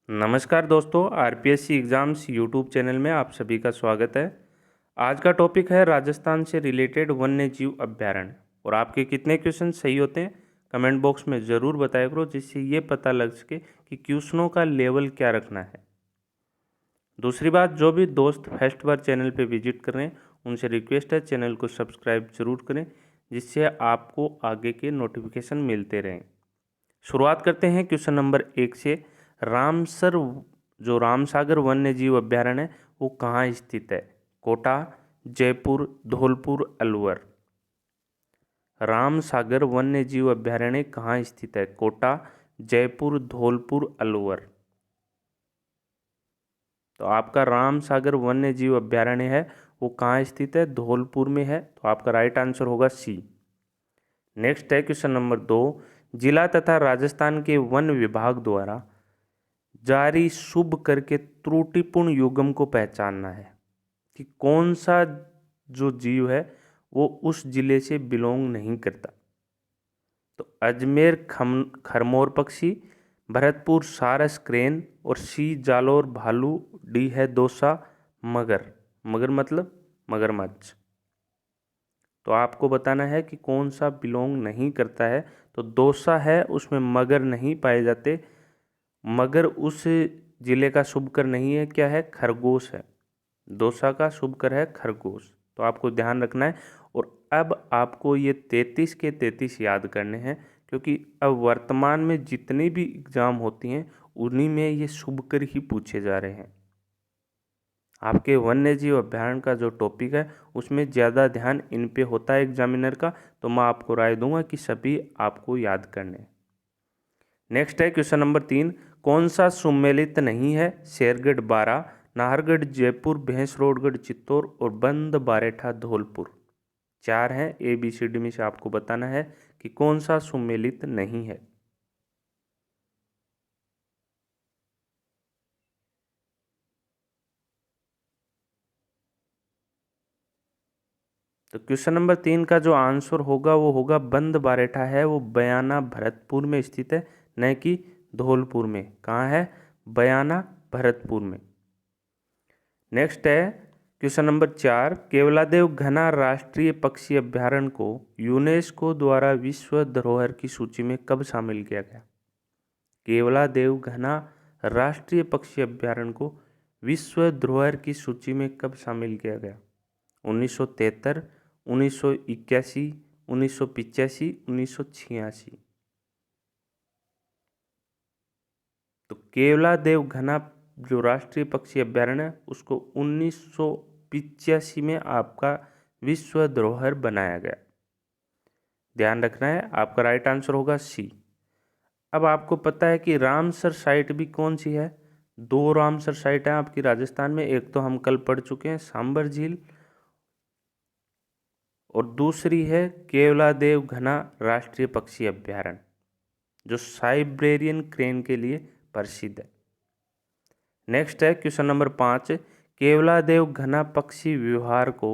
नमस्कार दोस्तों, RPSC exams YouTube channel में आप सभी का स्वागत है। आज का टॉपिक है राजस्थान से रिलेटेड वन्य जीव अभ्यारण्य। और आपके कितने क्वेश्चन सही होते हैं कमेंट बॉक्स में ज़रूर बताया करो, जिससे ये पता लग सके कि क्वेश्चनों का लेवल क्या रखना है। दूसरी बात, जो भी दोस्त फर्स्ट बार चैनल पे विजिट कर रहे हैं उनसे रिक्वेस्ट है चैनल को सब्सक्राइब जरूर करें, जिससे आपको आगे के नोटिफिकेशन मिलते रहें। शुरुआत करते हैं क्वेश्चन नंबर 1 से। रामसर जो रामसागर वन्य जीव अभ्यारण्य है वो कहाँ स्थित है? कोटा, जयपुर, धौलपुर, अलवर। रामसागर वन्य जीव अभ्यारण्य कहाँ स्थित है? कोटा, जयपुर, धौलपुर, अलवर। तो आपका रामसागर वन्य जीव अभ्यारण्य है वो कहाँ स्थित है? धौलपुर में है। तो आपका राइट आंसर होगा सी। नेक्स्ट है क्वेश्चन नंबर 2। जिला तथा राजस्थान के वन विभाग द्वारा जारी शुभ करके त्रुटिपूर्ण युग्म को पहचानना है कि कौन सा जो जीव है वो उस जिले से बिलोंग नहीं करता। तो अजमेर खरमोर पक्षी, भरतपुर सारस क्रेन, और सी जालोर भालू, डी है दौसा मगर। मगर मतलब मगरमच्छ। तो आपको बताना है कि कौन सा बिलोंग नहीं करता है। तो दौसा है, उसमें मगर नहीं पाए जाते। मगर उस जिले का शुभकर नहीं है, क्या है? खरगोश है। दौसा का शुभकर है खरगोश। तो आपको ध्यान रखना है। और अब आपको ये 33 के 33 याद करने हैं, क्योंकि अब वर्तमान में जितनी भी एग्जाम होती हैं उन्हीं में ये शुभकर ही पूछे जा रहे हैं। आपके वन्य जीव अभ्यारण्य का जो टॉपिक है उसमें ज़्यादा ध्यान इन पे होता है एग्जामिनर का, तो मैं आपको राय दूंगा कि सभी आपको याद करने। नेक्स्ट है क्वेश्चन नंबर 3। कौन सा सुमेलित नहीं है? शेरगढ़ बारा, नाहरगढ़ जयपुर, भैंसरोडगढ़ चित्तौड़, और बंद बारेठा धौलपुर। 4 हैं, ABCD में से आपको बताना है कि कौन सा सुमेलित नहीं है। तो क्वेश्चन नंबर 3 का जो आंसर होगा वो होगा बंद बारेठा है, वो बयाना भरतपुर में स्थित है, न कि धौलपुर में। कहाँ है? बयाना भरतपुर में। नेक्स्ट है क्वेश्चन नंबर 4। केवलादेव घना राष्ट्रीय पक्षी अभ्यारण्य को यूनेस्को द्वारा विश्व धरोहर की सूची में कब शामिल किया गया? केवलादेव घना राष्ट्रीय पक्षी अभ्यारण्य को विश्व धरोहर की सूची में कब शामिल किया गया? 1973, 1981, 1985, 1986। तो केवलादेव घना जो राष्ट्रीय पक्षी अभ्यारण्य है उसको 1985 में आपका विश्व धरोहर बनाया गया। ध्यान रखना है, आपका राइट आंसर होगा सी। अब आपको पता है कि रामसर साइट भी कौन सी है? 2 रामसर साइट है आपकी राजस्थान में। एक तो हम कल पढ़ चुके हैं, सांबर झील, और दूसरी है केवलादेव घना राष्ट्रीय पक्षी अभ्यारण्य, जो साइब्रेरियन क्रेन के लिए प्रसिद्ध है। नेक्स्ट है क्वेश्चन नंबर 5। केवलादेव घना पक्षी विहार को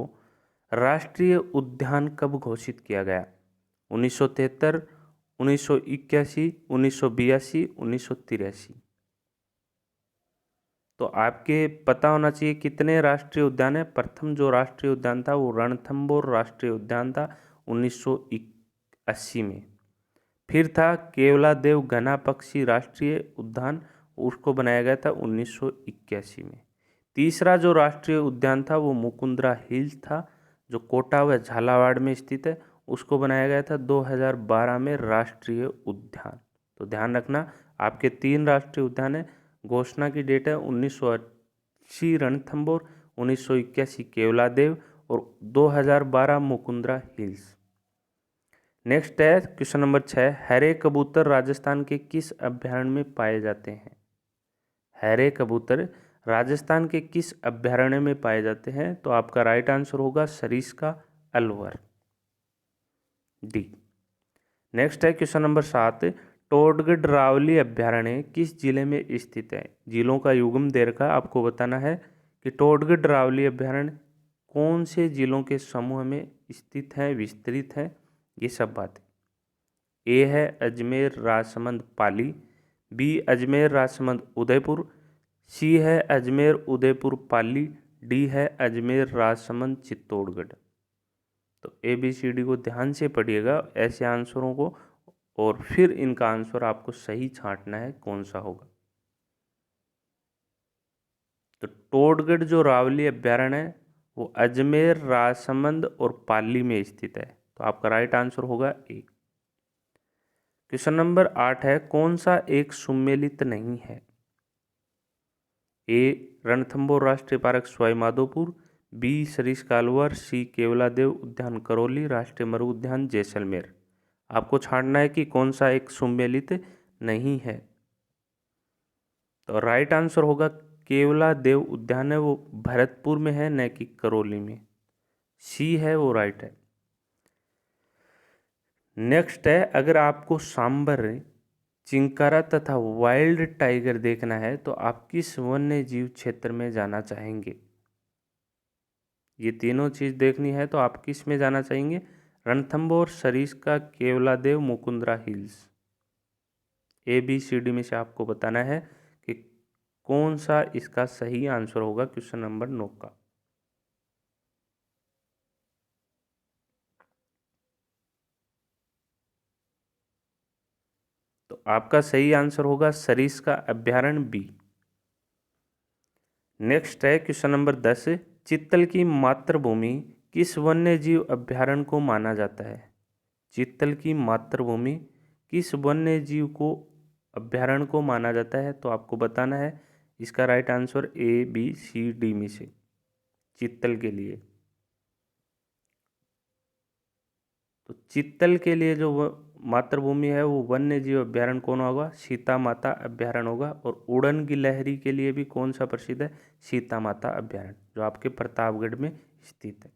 राष्ट्रीय उद्यान कब घोषित किया गया? 1973, 1981, 1982, 1983। तो आपके पता होना चाहिए कितने राष्ट्रीय उद्यान है। प्रथम जो राष्ट्रीय उद्यान था वो रणथंबोर राष्ट्रीय उद्यान था 1980 में। फिर था केवलादेव घना पक्षी राष्ट्रीय उद्यान, उसको बनाया गया था 1981 में। तीसरा जो राष्ट्रीय उद्यान था वो मुकुंदरा हिल्स था, जो कोटा व झालावाड़ में स्थित है, उसको बनाया गया था 2012 में राष्ट्रीय उद्यान। तो ध्यान रखना, आपके 3 राष्ट्रीय उद्यान है। घोषणा की डेट है 1980 रणथंबोर, 1981 केवलादेव, और 2012 मुकुंदरा हिल्स। नेक्स्ट है क्वेश्चन नंबर 6। हरे कबूतर राजस्थान के किस अभ्यारण्य में पाए जाते हैं? हरे कबूतर राजस्थान के किस अभ्यारण्य में पाए जाते हैं? तो आपका राइट आंसर होगा सरिस्का अलवर, डी। नेक्स्ट है क्वेश्चन नंबर 7। टोडगढ़ रावली अभ्यारण्य किस जिले में स्थित है? जिलों का युग्म दे रखा है, आपको बताना है कि टोडगढ़ रावली अभ्यारण्य कौन से जिलों के समूह में स्थित है, विस्तृत है, ये सब बातें। ए है अजमेर, राजसमंद, पाली। बी अजमेर राजसमंद उदयपुर, सी है अजमेर उदयपुर पाली, डी है अजमेर राजसमंद चित्तौड़गढ़। तो ABCD को ध्यान से पढ़िएगा ऐसे आंसरों को, और फिर इनका आंसर आपको सही छांटना है कौन सा होगा। तो टोडगढ़ जो रावली अभ्यारण्य है वो अजमेर राजसमंद और पाली में स्थित है, तो आपका राइट आंसर होगा ए। क्वेश्चन नंबर 8 है, कौन सा एक सुमेलित नहीं है? ए रणथंभौर राष्ट्रीय पार्क सवाई माधोपुर, बी सरिस कालवर, सी केवलादेव उद्यान करौली, राष्ट्रीय मरु उद्यान जैसलमेर। आपको छांटना है कि कौन सा एक सुमेलित नहीं है। तो राइट आंसर होगा केवलादेव उद्यान है, वो भरतपुर में है न कि करौली में। सी है वो राइट है। नेक्स्ट है, अगर आपको सांबर, चिंकारा तथा वाइल्ड टाइगर देखना है तो आप किस वन्य जीव क्षेत्र में जाना चाहेंगे? ये तीनों चीज देखनी है तो आप किस में जाना चाहेंगे? रणथंभौर, सरिस्का, केवलादेव, मुकुंदरा हिल्स। ABCD में से आपको बताना है कि कौन सा इसका सही आंसर होगा क्वेश्चन नंबर 9 का। तो आपका सही आंसर होगा सरिस्का अभ्यारण्य बी। नेक्स्ट है क्वेश्चन नंबर 10, चित्तल की मातृभूमि किस वन्य जीव अभ्यारण्य को माना जाता है? चित्तल की मातृभूमि किस वन्य जीव को अभ्यारण्य को माना जाता है? तो आपको बताना है इसका राइट आंसर ABCD में से चित्तल के लिए। तो चित्तल के लिए जो मातृभूमि है वो वन्य जीव अभ्यारण्य कौन होगा? सीता माता अभ्यारण्य होगा। और उड़न गिलहरी के लिए भी कौन सा प्रसिद्ध है? सीता माता अभ्यारण्य, जो आपके प्रतापगढ़ में स्थित है।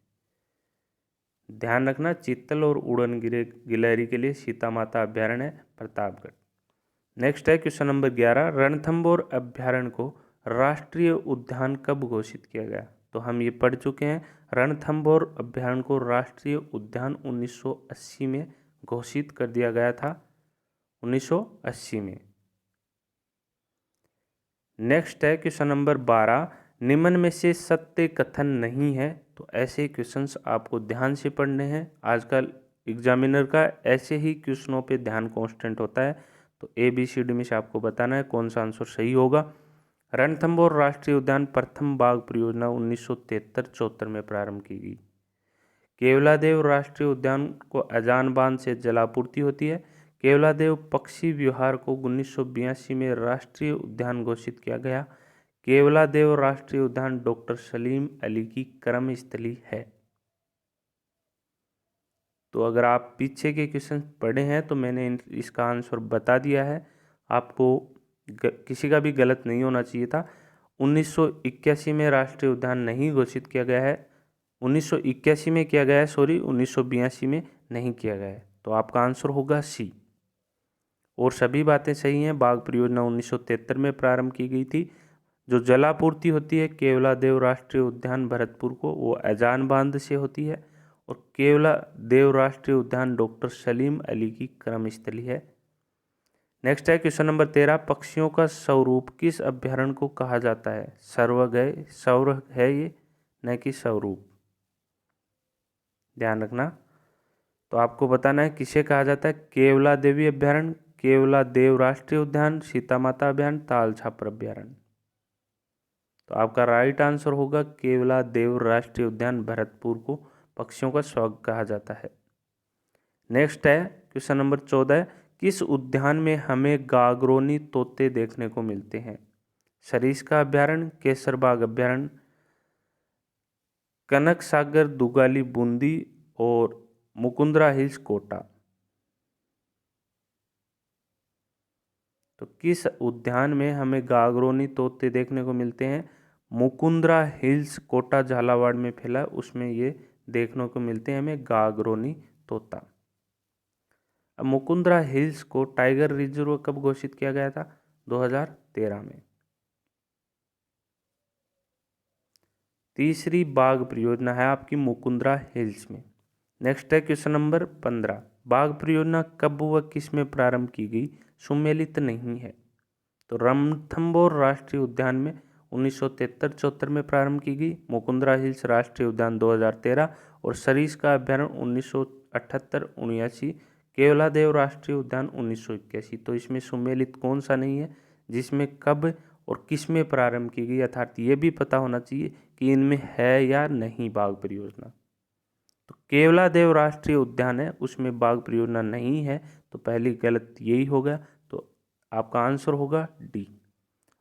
ध्यान रखना, चित्तल और उड़न गिलहरी के लिए सीता माता अभ्यारण्य है प्रतापगढ़। नेक्स्ट है क्वेश्चन नंबर 11, रणथंभौर अभ्यारण्य को राष्ट्रीय उद्यान कब घोषित किया गया? तो हम ये पढ़ चुके हैं, रणथंभौर अभ्यारण्य को राष्ट्रीय उद्यान 1980 में घोषित कर दिया गया था, 1980 में। नेक्स्ट है क्वेश्चन नंबर 12, निम्न में से सत्य कथन नहीं है। तो ऐसे क्वेश्चंस आपको ध्यान से पढ़ने हैं। आजकल एग्जामिनर का ऐसे ही क्वेश्चनों पे ध्यान कांस्टेंट होता है। तो ABCD में से आपको बताना है कौन सा आंसर सही होगा। रणथंभौर राष्ट्रीय उद्यान प्रथम बाघ परियोजना 1973-74 में प्रारंभ की गई। केवलादेव राष्ट्रीय उद्यान को अजान बांध से जलापूर्ति होती है। केवलादेव पक्षी विहार को 1982 में राष्ट्रीय उद्यान घोषित किया गया। केवलादेव राष्ट्रीय उद्यान डॉक्टर सलीम अली की कर्मस्थली है। तो अगर आप पीछे के क्वेश्चन पढ़े हैं तो मैंने इसका आंसर बता दिया है, आपको किसी का भी गलत नहीं होना चाहिए था। 1981 में राष्ट्रीय उद्यान नहीं घोषित किया गया है, 1981 में किया गया है, सॉरी 1982 में नहीं किया गया है। तो आपका आंसर होगा सी। और सभी बातें सही हैं। बाघ परियोजना 1973 में प्रारंभ की गई थी। जो जलापूर्ति होती है केवलादेव राष्ट्रीय उद्यान भरतपुर को, वो अजान बांध से होती है। और केवलादेव राष्ट्रीय उद्यान डॉक्टर सलीम अली की कर्मस्थली है। नेक्स्ट है क्वेश्चन नंबर 13, पक्षियों का स्वरूप किस अभ्यारण्य को कहा जाता है? सर्वग है ये, न कि स्वरूप। ध्यान रखना। तो आपको बताना है किसे कहा जाता है। केवलादेवी अभ्यारण्य, केवलादेव राष्ट्रीय उद्यान, सीता माता अभ्यारण्य, ताल छापर अभ्यारण्य। तो आपका राइट आंसर होगा केवलादेव राष्ट्रीय उद्यान भरतपुर को पक्षियों का स्वर्ग कहा जाता है। नेक्स्ट है क्वेश्चन नंबर 14, किस उद्यान में हमें गागरोनी तोते देखने को मिलते हैं? सरिस्का अभ्यारण्य, केसरबाग अभ्यारण्य, कनक सागर दुगाली बूंदी और मुकुंदरा हिल्स कोटा। तो किस उद्यान में हमें गागरोनी तोते देखने को मिलते हैं? मुकुंदरा हिल्स कोटा झालावाड़ में फैला, उसमें ये देखने को मिलते हैं हमें गागरोनी तोता। अब मुकुंदरा हिल्स को टाइगर रिजर्व कब घोषित किया गया था? 2013 में। तीसरी बाघ परियोजना है आपकी मुकुंदरा हिल्स में। नेक्स्ट है क्वेश्चन नंबर 15, बाघ परियोजना कब व किस में प्रारंभ की गई? सुमेलित नहीं है। तो रणथंभौर राष्ट्रीय उद्यान में 1973-74 में प्रारंभ की गई, मुकुंदरा हिल्स राष्ट्रीय उद्यान 2013 और सरिस्का अभ्यारण्य 1978-79, केवलादेव राष्ट्रीय उद्यान 1981। तो इसमें सुमेलित कौन सा नहीं है, जिसमें कब और किस में प्रारंभ की गई, अर्थात ये भी पता होना चाहिए कि इनमें है या नहीं बाघ परियोजना। तो केवलादेव राष्ट्रीय उद्यान है, उसमें बाघ परियोजना नहीं है, तो पहली गलत यही होगा, तो आपका आंसर होगा डी।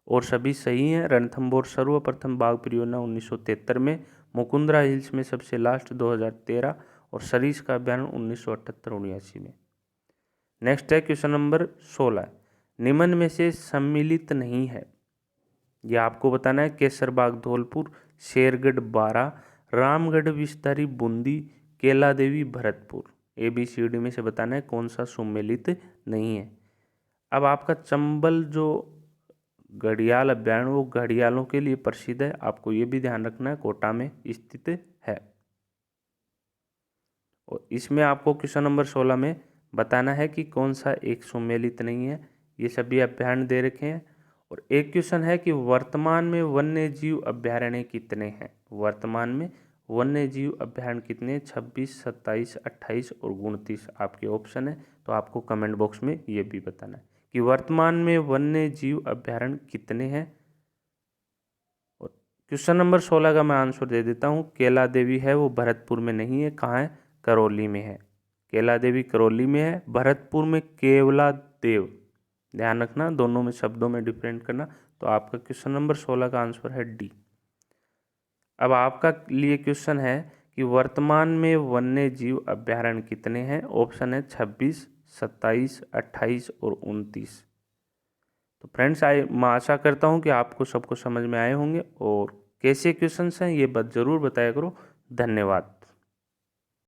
और सभी सही हैं। रणथंभौर सर्वप्रथम बाघ परियोजना 1973 में, मुकुंदरा हिल्स में सबसे लास्ट 2013 और सरिस्का अभ्यारण्य 1978-79 में। नेक्स्ट है क्वेश्चन नंबर 16, निम्न में से सम्मिलित नहीं है। यह आपको बताना है केसरबाग धौलपुर, शेरगढ़ बारा, रामगढ़ विस्तारी बूंदी, केला देवी भरतपुर। ABCD में से बताना है कौन सा सुमेलित नहीं है। अब आपका चंबल जो घड़ियाल अभ्यारण्य वो घड़ियालों के लिए प्रसिद्ध है, आपको ये भी ध्यान रखना है, कोटा में स्थित है। और इसमें आपको क्वेश्चन नंबर 16 में बताना है कि कौन सा एक सुमेलित नहीं है। ये सभी अभ्यारण्य दे रखे हैं। और एक क्वेश्चन है कि वर्तमान में वन्य जीव अभ्यारण्य कितने हैं। वर्तमान में वन्य जीव अभ्यारण्य कितने, 26, 27, 28 और 29 आपके ऑप्शन है। तो आपको कमेंट बॉक्स में ये भी बताना है कि वर्तमान में वन्य जीव अभ्यारण्य कितने हैं। और क्वेश्चन नंबर 16 का मैं आंसर दे देता हूँ। केला देवी है वो भरतपुर में नहीं है, कहाँ है, करौली में है। केला देवी करौली में है, भरतपुर में केवला देव। ध्यान रखना, दोनों में शब्दों में डिफरेंट करना। तो आपका क्वेश्चन नंबर 16 का आंसर है डी। अब आपका लिए क्वेश्चन है कि वर्तमान में वन्य जीव अभ्यारण्य कितने हैं। ऑप्शन है 26, 27, 28 और 29। तो फ्रेंड्स मैं आशा करता हूँ कि आपको सबको समझ में आए होंगे और कैसे क्वेश्चंस हैं ये बात ज़रूर बताया करो। धन्यवाद।